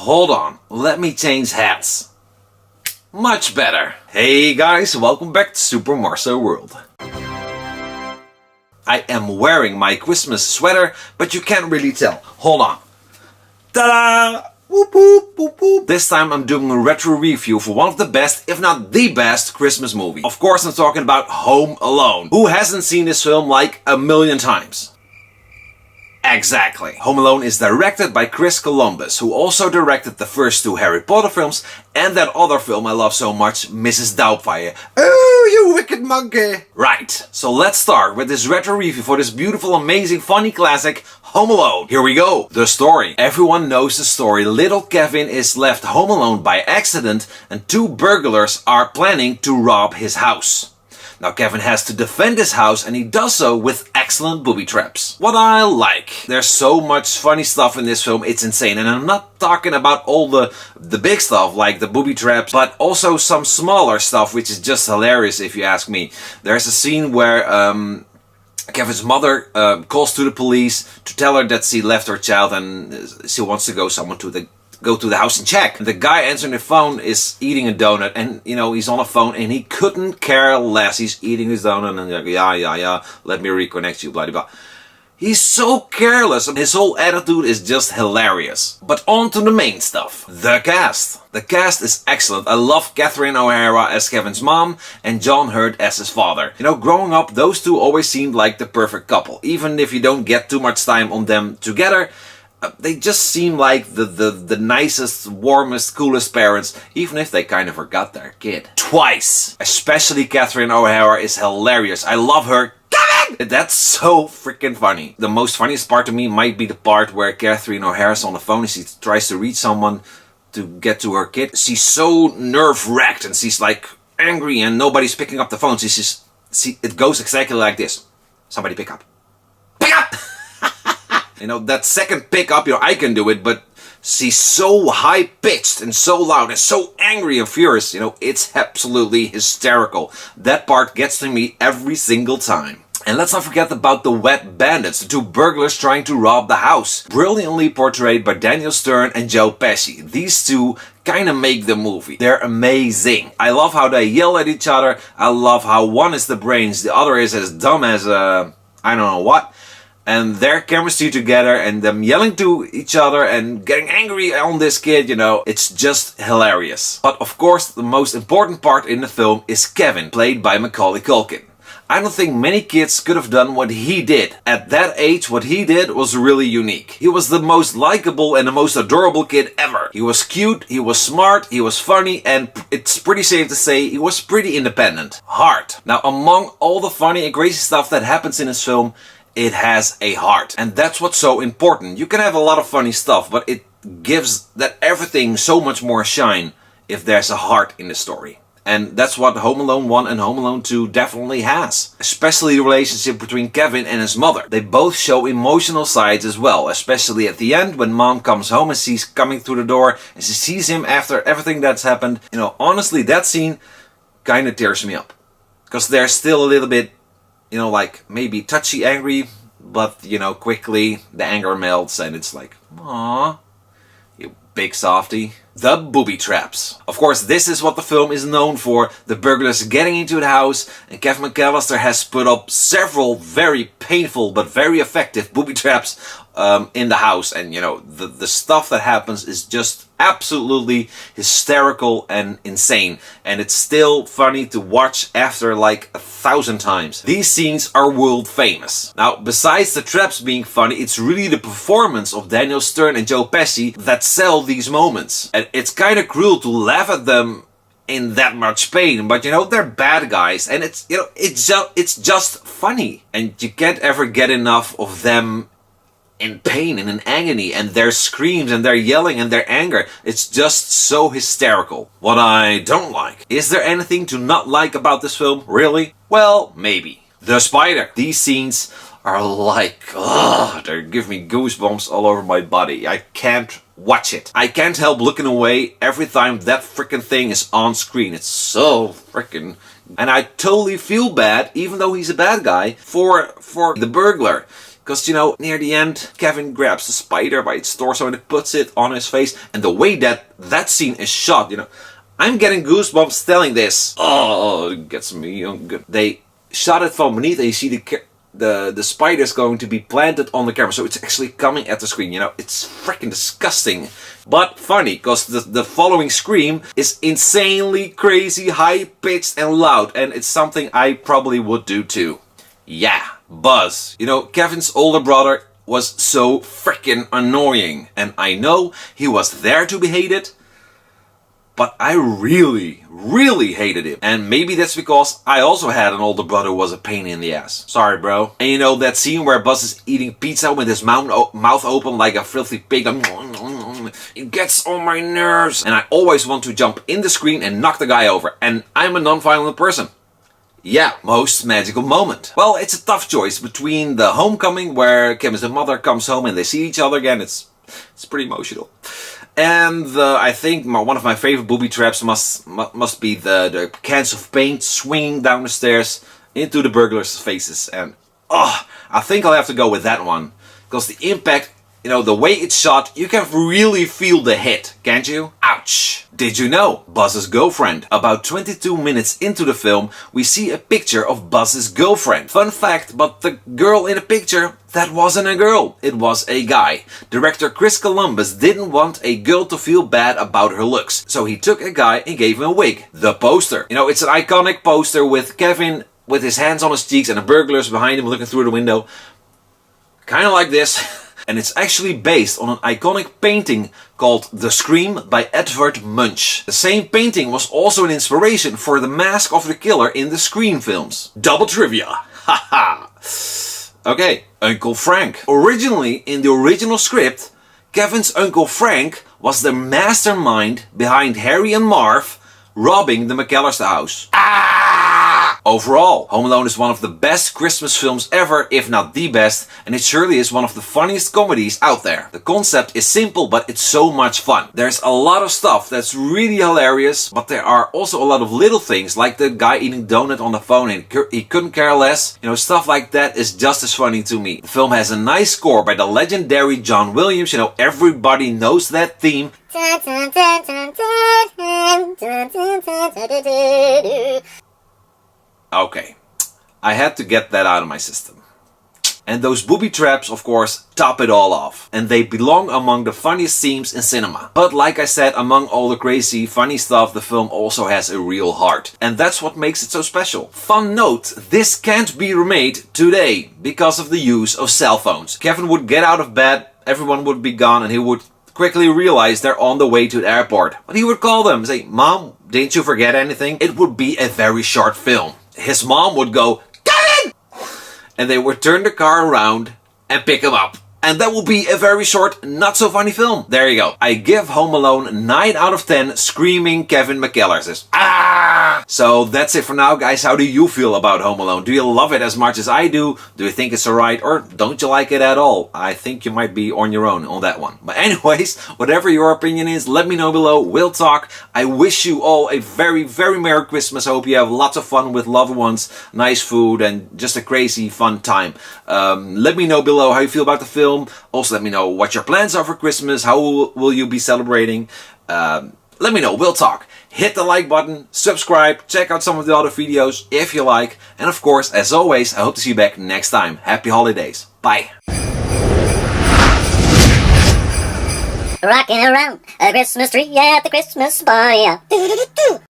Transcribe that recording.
hold on, let me change hats. Much better. Hey guys, welcome back to SuperMarcelWorld. I am wearing my Christmas sweater, but you can't really tell. Hold on. Ta-da! Whoop, whoop, whoop, whoop. This time I'm doing a retro review for one of the best, if not the best, Christmas movie. Of course I'm talking about Home Alone. Who hasn't seen this film like a million times? Exactly. Home Alone is directed by Chris Columbus, who also directed the first two Harry Potter films and that other film I love so much, Mrs. Doubtfire. Oh, you wicked monkey! Right, so let's start with this retro review for this beautiful, amazing, funny classic, Home Alone. Here we go. The story. Everyone knows the story. Little Kevin is left home alone by accident and two burglars are planning to rob his house. Now Kevin has to defend his house and he does so with excellent booby traps. What I like. There's so much funny stuff in this film, it's insane. And I'm not talking about all the big stuff like the booby traps, but also some smaller stuff which is just hilarious if you ask me. There's a scene where Kevin's mother calls to the police to tell her that she left her child and she wants to go to the house and check. The guy answering the phone is eating a donut and, you know, he's on a phone and he couldn't care less. He's eating his donut and like, yeah, let me reconnect you, blah, blah, blah. He's so careless and his whole attitude is just hilarious. But on to the main stuff. The cast. The cast is excellent. I love Catherine O'Hara as Kevin's mom and John Hurt as his father. You know, growing up, those two always seemed like the perfect couple. Even if you don't get too much time on them together, they just seem like the nicest, warmest, coolest parents, even if they kind of forgot their kid. Twice! Especially Catherine O'Hara is hilarious. I love her. Kevin! That's so freaking funny. The most funniest part to me might be the part where Catherine O'Hara's on the phone and she tries to reach someone to get to her kid. She's so nerve-wracked and she's like angry and nobody's picking up the phone. It goes exactly like this. Somebody pick up. Pick up! You know, that second pickup, you know, I can do it, but she's so high-pitched and so loud and so angry and furious, you know, it's absolutely hysterical. That part gets to me every single time. And let's not forget about the wet bandits, the two burglars trying to rob the house. Brilliantly portrayed by Daniel Stern and Joe Pesci. These two kind of make the movie. They're amazing. I love how they yell at each other. I love how one is the brains, the other is as dumb as I don't know what. And their chemistry together and them yelling to each other and getting angry on this kid, you know, it's just hilarious. But of course, the most important part in the film is Kevin, played by Macaulay Culkin. I don't think many kids could have done what he did. At that age, what he did was really unique. He was the most likable and the most adorable kid ever. He was cute, he was smart, he was funny, and it's pretty safe to say he was pretty independent. Heart. Now, among all the funny and crazy stuff that happens in this film, it has a heart. And that's what's so important. You can have a lot of funny stuff, but it gives that everything so much more shine if there's a heart in the story. And that's what Home Alone 1 and Home Alone 2 definitely has. Especially the relationship between Kevin and his mother. They both show emotional sides as well. Especially at the end when mom comes home and she's coming through the door and she sees him after everything that's happened. You know, honestly, that scene kind of tears me up. Because they're still a little bit, you know, like maybe touchy angry, but, you know, quickly the anger melts and it's like, aww, you big softy. The booby traps. Of course, this is what the film is known for. The burglars getting into the house and Kevin McAllister has put up several very painful but very effective booby traps in the house. And, you know, the stuff that happens is just absolutely hysterical and insane. And it's still funny to watch after like 1,000 times. These scenes are world famous. Now, besides the traps being funny, it's really the performance of Daniel Stern and Joe Pesci that sell these moments. And it's kind of cruel to laugh at them in that much pain, but you know, they're bad guys and it's, you know, it's just funny. And you can't ever get enough of them in pain and in agony and their screams and their yelling and their anger. It's just so hysterical. What I don't like. Is there anything to not like about this film? Really? Well, maybe. The spider. These scenes are like, ugh, they give me goosebumps all over my body. I can't watch it. I can't help looking away every time that freaking thing is on screen. It's so freaking... And I totally feel bad, even though he's a bad guy, for the burglar. Because, you know, near the end, Kevin grabs the spider by its torso and puts it on his face. And the way that scene is shot, you know, I'm getting goosebumps telling this. Oh, it gets me. They shot it from beneath and you see the spider's going to be planted on the camera. So it's actually coming at the screen, you know. It's freaking disgusting. But funny, because the following scream is insanely crazy, high-pitched and loud. And it's something I probably would do too. Yeah, Buzz. You know, Kevin's older brother was so freaking annoying. And I know he was there to be hated. But I really, really hated him. And maybe that's because I also had an older brother who was a pain in the ass. Sorry, bro. And you know that scene where Buzz is eating pizza with his mouth open like a filthy pig? It gets on my nerves. And I always want to jump in the screen and knock the guy over. And I'm a non-violent person. Yeah, most magical moment. Well, it's a tough choice between the homecoming where Kevin's mother comes home and they see each other again. It's pretty emotional. And I think one of my favorite booby traps must be the cans of paint swinging down the stairs into the burglars' faces. And I think I'll have to go with that one. Because the impact, you know, the way it's shot, you can really feel the hit, can't you? Ouch! Did you know? Buzz's girlfriend. About 22 minutes into the film, we see a picture of Buzz's girlfriend. Fun fact, but the girl in the picture, that wasn't a girl. It was a guy. Director Chris Columbus didn't want a girl to feel bad about her looks. So he took a guy and gave him a wig. The poster. You know, it's an iconic poster with Kevin with his hands on his cheeks and the burglars behind him looking through the window. Kind of like this. And it's actually based on an iconic painting called The Scream by Edvard Munch. The same painting was also an inspiration for the mask of the killer in the Scream films. Double trivia! Haha! Okay, Uncle Frank. Originally, in the original script, Kevin's Uncle Frank was the mastermind behind Harry and Marv robbing the McAllister house. Overall, Home Alone is one of the best Christmas films ever, if not the best, and it surely is one of the funniest comedies out there. The concept is simple, but it's so much fun. There's a lot of stuff that's really hilarious, but there are also a lot of little things, like the guy eating donut on the phone and he couldn't care less. You know, stuff like that is just as funny to me. The film has a nice score by the legendary John Williams. You know, everybody knows that theme. Okay, I had to get that out of my system. And those booby traps, of course, top it all off. And they belong among the funniest scenes in cinema. But like I said, among all the crazy, funny stuff, the film also has a real heart. And that's what makes it so special. Fun note, this can't be remade today because of the use of cell phones. Kevin would get out of bed, everyone would be gone, and he would quickly realize they're on the way to the airport. But he would call them and say, "Mom, didn't you forget anything?" It would be a very short film. His mom would go, "Kevin!" And they would turn the car around and pick him up. And that will be a very short, not so funny film. There you go. I give Home Alone 9 out of 10 screaming Kevin McAllisters. So that's it for now, guys. How do you feel about Home Alone? Do you love it as much as I do? Do you think it's alright? Or don't you like it at all? I think you might be on your own on that one. But anyways, whatever your opinion is, let me know below. We'll talk. I wish you all a very, very Merry Christmas. I hope you have lots of fun with loved ones, nice food, and just a crazy fun time. Let me know below how you feel about the film. Also, let me know what your plans are for Christmas. How will you be celebrating? Let me know. We'll talk. Hit the like button, subscribe, check out some of the other videos if you like. And of course, as always, I hope to see you back next time. Happy holidays. Bye. Rocking around a Christmas tree at the Christmas party.